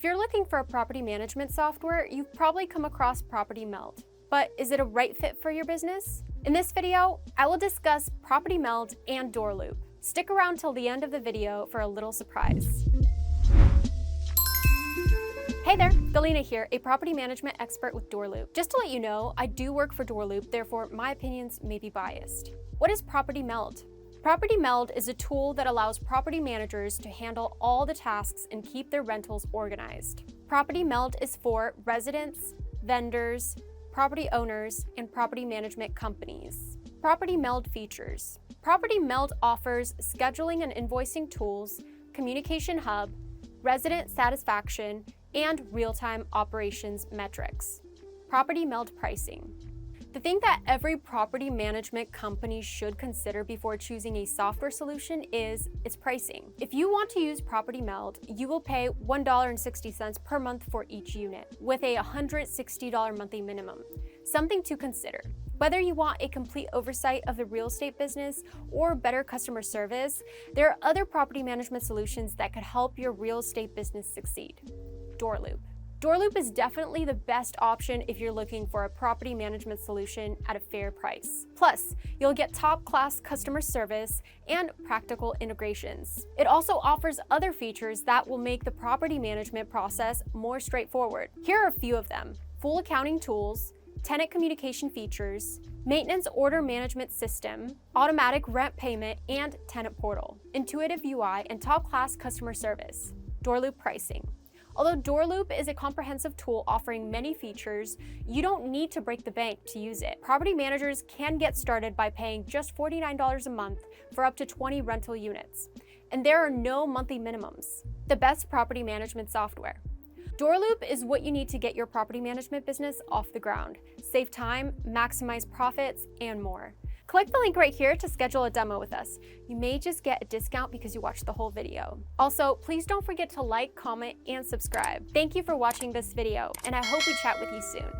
If you're looking for a property management software, you've probably come across Property Meld. But is it a right fit for your business? In this video, I will discuss Property Meld and DoorLoop. Stick around till the end of the video for a little surprise. Hey there, Galina here, a property management expert with DoorLoop. Just to let you know, I do work for DoorLoop, therefore my opinions may be biased. What is Property Meld? Property Meld is a tool that allows property managers to handle all the tasks and keep their rentals organized. Property Meld is for residents, vendors, property owners, and property management companies. Property Meld features. Property Meld offers scheduling and invoicing tools, communication hub, resident satisfaction, and real-time operations metrics. Property Meld Pricing. The thing that every property management company should consider before choosing a software solution is its pricing. If you want to use Property Meld, you will pay $1.60 per month for each unit, with a $160 monthly minimum. Something to consider. Whether you want a complete oversight of the real estate business or better customer service, there are other property management solutions that could help your real estate business succeed. DoorLoop. DoorLoop is definitely the best option if you're looking for a property management solution at a fair price. Plus, you'll get top-class customer service and practical integrations. It also offers other features that will make the property management process more straightforward. Here are a few of them: full accounting tools, tenant communication features, maintenance order management system, automatic rent payment and tenant portal, intuitive UI, and top-class customer service. DoorLoop Pricing. Although DoorLoop is a comprehensive tool offering many features, you don't need to break the bank to use it. Property managers can get started by paying just $49 a month for up to 20 rental units, and there are no monthly minimums. The best property management software. DoorLoop is what you need to get your property management business off the ground, save time, maximize profits, and more. Click the link right here to schedule a demo with us. You may just get a discount because you watched the whole video. Also, please don't forget to like, comment, and subscribe. Thank you for watching this video, and I hope we chat with you soon.